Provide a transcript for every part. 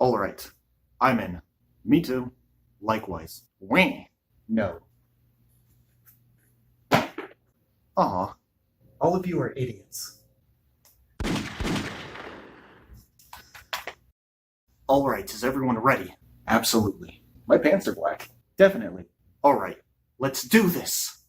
Alright, I'm in. Me too. Likewise. Wah. No. Aw. All of you are idiots. Alright, is everyone ready? Absolutely. My pants are black. Definitely. Alright, let's do this!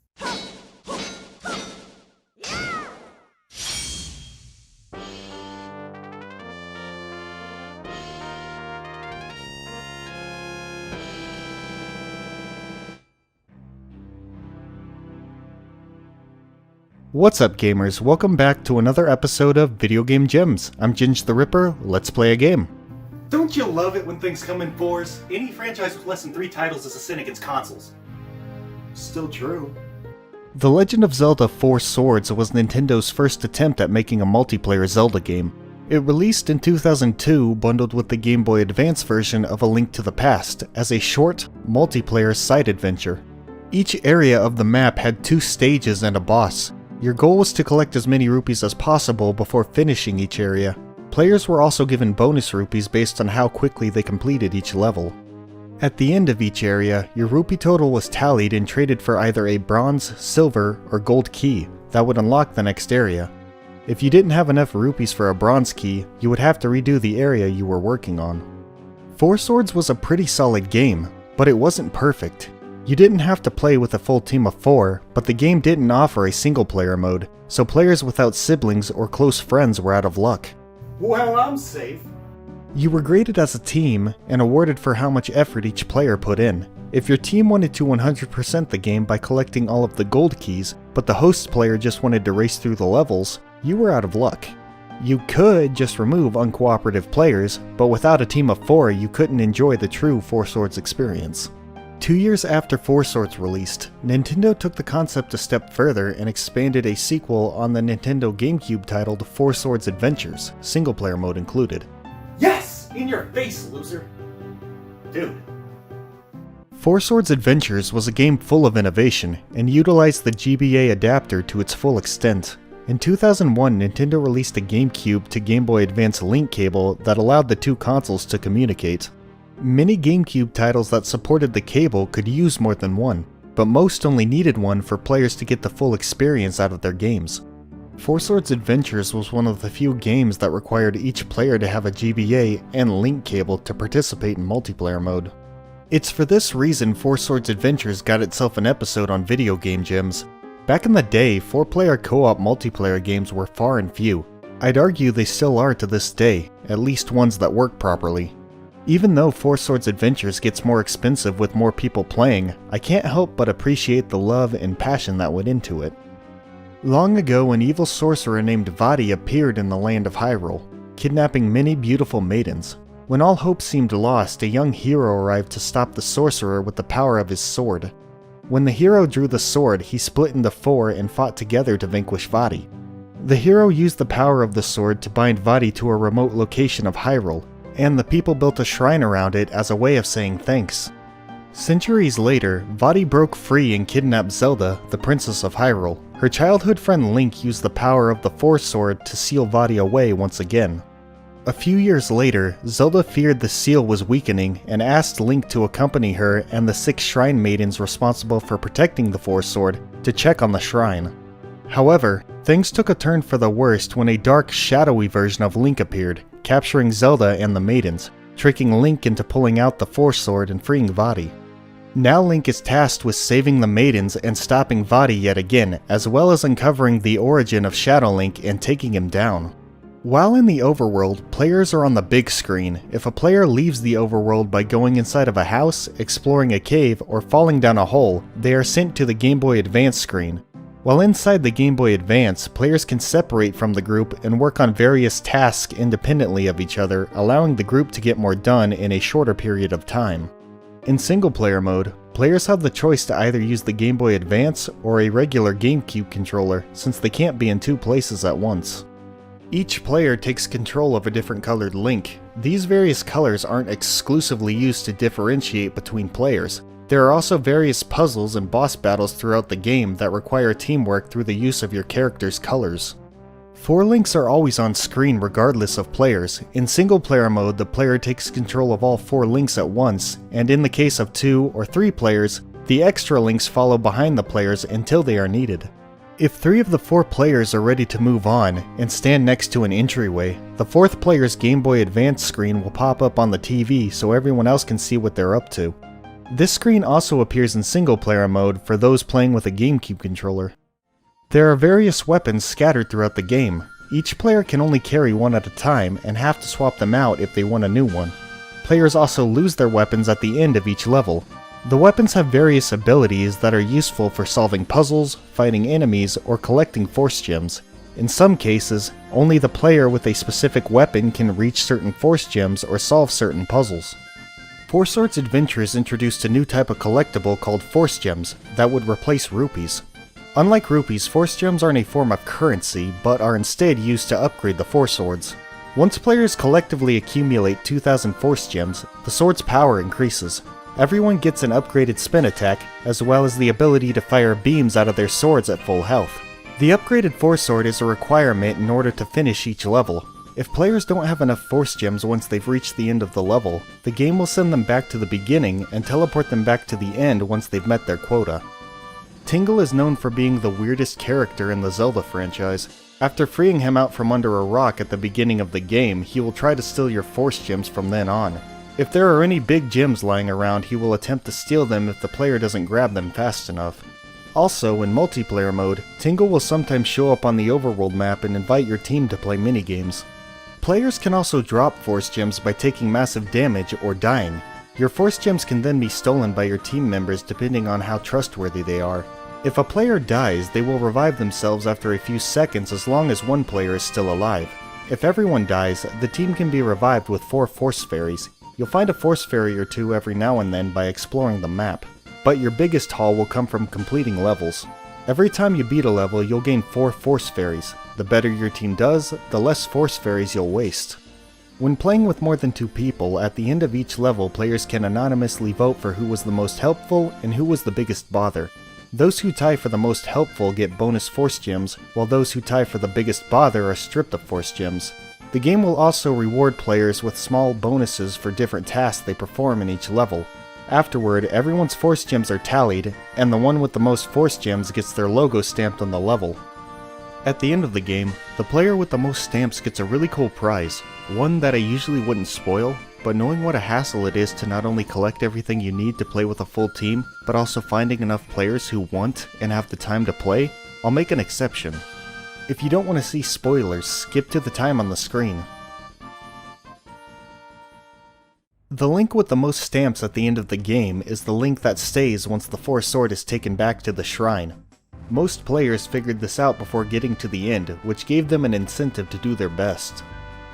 What's up gamers, welcome back to another episode of Video Game Gems. I'm Ginge the Ripper, let's play a game. Don't you love it when things come in fours? Any franchise with less than 3 titles is a sin against consoles. Still true. The Legend of Zelda 4 Swords was Nintendo's first attempt at making a multiplayer Zelda game. It released in 2002 bundled with the Game Boy Advance version of A Link to the Past as a short, multiplayer side adventure. Each area of the map had 2 stages and a boss. Your goal was to collect as many rupees as possible before finishing each area. Players were also given bonus rupees based on how quickly they completed each level. At the end of each area, your rupee total was tallied and traded for either a bronze, silver, or gold key that would unlock the next area. If you didn't have enough rupees for a bronze key, you would have to redo the area you were working on. 4 Swords was a pretty solid game, but it wasn't perfect. You didn't have to play with a full team of 4, but the game didn't offer a single player mode, so players without siblings or close friends were out of luck. Well, I'm safe. You were graded as a team and awarded for how much effort each player put in. If your team wanted to 100% the game by collecting all of the gold keys, but the host player just wanted to race through the levels, you were out of luck. You could just remove uncooperative players, but without a team of 4 you couldn't enjoy the true 4 Swords experience. 2 years after 4 Swords released, Nintendo took the concept a step further and expanded a sequel on the Nintendo GameCube titled 4 Swords Adventures, single-player mode included. Yes! In your face, loser! Dude. 4 Swords Adventures was a game full of innovation and utilized the GBA adapter to its full extent. In 2001, Nintendo released a GameCube to Game Boy Advance link cable that allowed the 2 consoles to communicate. Many GameCube titles that supported the cable could use more than one, but most only needed one for players to get the full experience out of their games. 4 Swords Adventures was one of the few games that required each player to have a GBA and link cable to participate in multiplayer mode. It's for this reason 4 Swords Adventures got itself an episode on Video Game Gems. Back in the day, 4-player co-op multiplayer games were far and few. I'd argue they still are to this day, at least ones that work properly. Even though 4 Swords Adventures gets more expensive with more people playing, I can't help but appreciate the love and passion that went into it. Long ago, an evil sorcerer named Vaati appeared in the land of Hyrule, kidnapping many beautiful maidens. When all hope seemed lost, a young hero arrived to stop the sorcerer with the power of his sword. When the hero drew the sword, he split into 4 and fought together to vanquish Vaati. The hero used the power of the sword to bind Vaati to a remote location of Hyrule, and the people built a shrine around it as a way of saying thanks. Centuries later, Vaati broke free and kidnapped Zelda, the Princess of Hyrule. Her childhood friend Link used the power of the 4 Sword to seal Vaati away once again. A few years later, Zelda feared the seal was weakening and asked Link to accompany her and the 6 shrine maidens responsible for protecting the 4 Sword to check on the shrine. However, things took a turn for the worst when a dark, shadowy version of Link appeared, capturing Zelda and the maidens, tricking Link into pulling out the 4 Sword and freeing Vaati. Now Link is tasked with saving the maidens and stopping Vaati yet again, as well as uncovering the origin of Shadow Link and taking him down. While in the overworld, players are on the big screen. If a player leaves the overworld by going inside of a house, exploring a cave, or falling down a hole, they are sent to the Game Boy Advance screen. While inside the Game Boy Advance, players can separate from the group and work on various tasks independently of each other, allowing the group to get more done in a shorter period of time. In single-player mode, players have the choice to either use the Game Boy Advance or a regular GameCube controller, since they can't be in 2 places at once. Each player takes control of a different colored Link. These various colors aren't exclusively used to differentiate between players. There are also various puzzles and boss battles throughout the game that require teamwork through the use of your character's colors. 4 links are always on screen regardless of players. In single player mode, the player takes control of all 4 links at once, and in the case of 2 or 3 players, the extra links follow behind the players until they are needed. If 3 of the 4 players are ready to move on and stand next to an entryway, the 4th player's Game Boy Advance screen will pop up on the TV so everyone else can see what they're up to. This screen also appears in single player mode for those playing with a GameCube controller. There are various weapons scattered throughout the game. Each player can only carry one at a time and have to swap them out if they want a new one. Players also lose their weapons at the end of each level. The weapons have various abilities that are useful for solving puzzles, fighting enemies, or collecting force gems. In some cases, only the player with a specific weapon can reach certain force gems or solve certain puzzles. Four Swords Adventures introduced a new type of collectible called force gems that would replace rupees. Unlike rupees, force gems aren't a form of currency, but are instead used to upgrade the Four Swords. Once players collectively accumulate 2,000 force gems, the sword's power increases. Everyone gets an upgraded spin attack, as well as the ability to fire beams out of their swords at full health. The upgraded Force Sword is a requirement in order to finish each level. If players don't have enough force gems once they've reached the end of the level, the game will send them back to the beginning and teleport them back to the end once they've met their quota. Tingle is known for being the weirdest character in the Zelda franchise. After freeing him out from under a rock at the beginning of the game, he will try to steal your force gems from then on. If there are any big gems lying around, he will attempt to steal them if the player doesn't grab them fast enough. Also, in multiplayer mode, Tingle will sometimes show up on the overworld map and invite your team to play minigames. Players can also drop force gems by taking massive damage or dying. Your force gems can then be stolen by your team members depending on how trustworthy they are. If a player dies, they will revive themselves after a few seconds as long as one player is still alive. If everyone dies, the team can be revived with 4 force fairies. You'll find a force fairy or 2 every now and then by exploring the map, but your biggest haul will come from completing levels. Every time you beat a level, you'll gain 4 force fairies. The better your team does, the less force fairies you'll waste. When playing with more than 2 people, at the end of each level, players can anonymously vote for who was the most helpful and who was the biggest bother. Those who tie for the most helpful get bonus force gems, while those who tie for the biggest bother are stripped of force gems. The game will also reward players with small bonuses for different tasks they perform in each level. Afterward, everyone's force gems are tallied, and the one with the most force gems gets their logo stamped on the level. At the end of the game, the player with the most stamps gets a really cool prize, one that I usually wouldn't spoil, but knowing what a hassle it is to not only collect everything you need to play with a full team, but also finding enough players who want and have the time to play, I'll make an exception. If you don't want to see spoilers, skip to the time on the screen. The link with the most stamps at the end of the game is the link that stays once the Force Sword is taken back to the shrine. Most players figured this out before getting to the end, which gave them an incentive to do their best.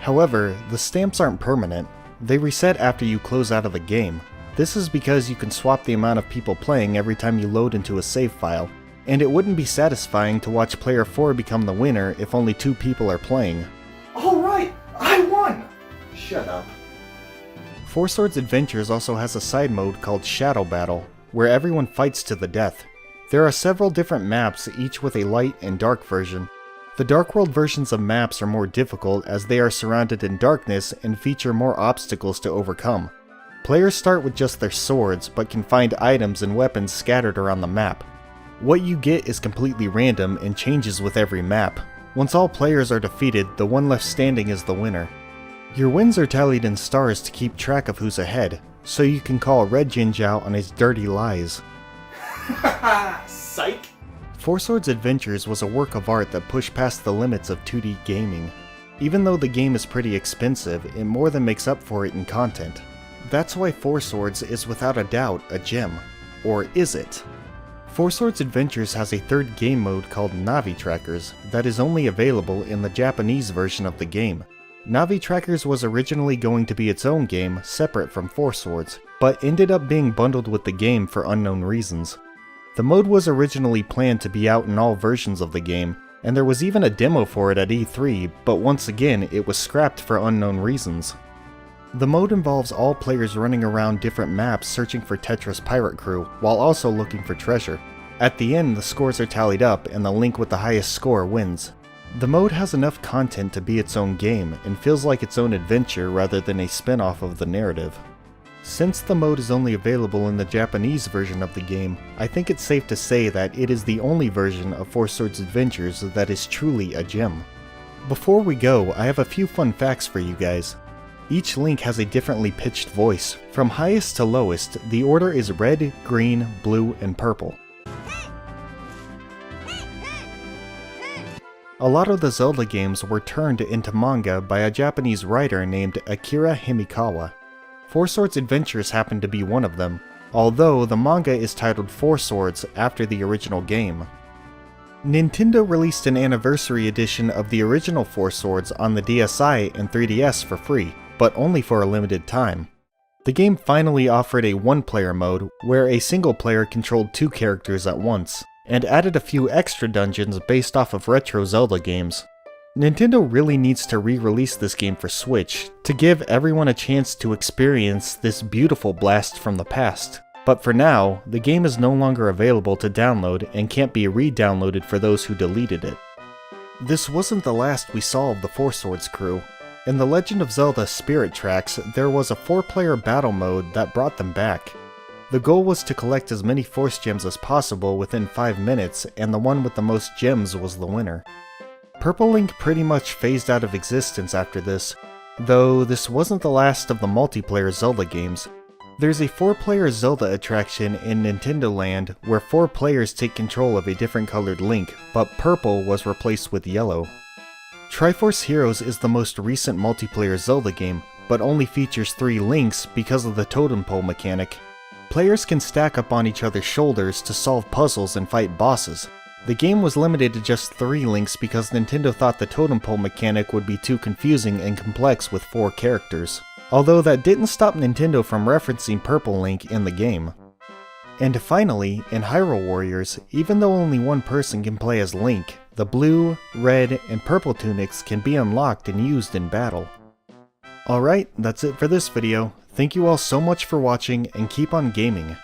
However, the stamps aren't permanent. They reset after you close out of the game. This is because you can swap the amount of people playing every time you load into a save file, and it wouldn't be satisfying to watch player 4 become the winner if only 2 people are playing. Alright, I won! Shut up. Four Swords Adventures also has a side mode called Shadow Battle, where everyone fights to the death. There are several different maps, each with a light and dark version. The Dark World versions of maps are more difficult as they are surrounded in darkness and feature more obstacles to overcome. Players start with just their swords, but can find items and weapons scattered around the map. What you get is completely random and changes with every map. Once all players are defeated, the one left standing is the winner. Your wins are tallied in stars to keep track of who's ahead, so you can call Red Ginge out on his dirty lies. Psych! Four Swords Adventures was a work of art that pushed past the limits of 2D gaming. Even though the game is pretty expensive, it more than makes up for it in content. That's why Four Swords is without a doubt a gem. Or is it? Four Swords Adventures has a third game mode called Navi Trackers that is only available in the Japanese version of the game. Navi Trackers was originally going to be its own game, separate from Four Swords, but ended up being bundled with the game for unknown reasons. The mode was originally planned to be out in all versions of the game, and there was even a demo for it at E3, but once again it was scrapped for unknown reasons. The mode involves all players running around different maps searching for Tetra's pirate crew, while also looking for treasure. At the end, the scores are tallied up, and the link with the highest score wins. The mode has enough content to be its own game and feels like its own adventure rather than a spin-off of the narrative. Since the mode is only available in the Japanese version of the game, I think it's safe to say that it is the only version of Four Swords Adventures that is truly a gem. Before we go, I have a few fun facts for you guys. Each Link has a differently pitched voice. From highest to lowest, the order is red, green, blue, and purple. A lot of the Zelda games were turned into manga by a Japanese writer named Akira Himikawa. Four Swords Adventures happened to be one of them, although the manga is titled Four Swords after the original game. Nintendo released an anniversary edition of the original Four Swords on the DSi and 3DS for free, but only for a limited time. The game finally offered a one-player mode, where a single player controlled two characters at once, and added a few extra dungeons based off of retro Zelda games. Nintendo really needs to re-release this game for Switch, to give everyone a chance to experience this beautiful blast from the past. But for now, the game is no longer available to download and can't be re-downloaded for those who deleted it. This wasn't the last we saw of the Four Swords crew. In The Legend of Zelda Spirit Tracks, there was a 4-player battle mode that brought them back. The goal was to collect as many Force Gems as possible within 5 minutes, and the one with the most gems was the winner. Purple Link pretty much phased out of existence after this, though this wasn't the last of the multiplayer Zelda games. There's a 4-player Zelda attraction in Nintendo Land where 4 players take control of a different colored Link, but purple was replaced with yellow. Triforce Heroes is the most recent multiplayer Zelda game, but only features 3 Links because of the totem pole mechanic. Players can stack up on each other's shoulders to solve puzzles and fight bosses. The game was limited to just 3 Links because Nintendo thought the totem pole mechanic would be too confusing and complex with 4 characters. Although that didn't stop Nintendo from referencing Purple Link in the game. And finally, in Hyrule Warriors, even though only one person can play as Link, the blue, red, and purple tunics can be unlocked and used in battle. Alright, that's it for this video. Thank you all so much for watching, and keep on gaming.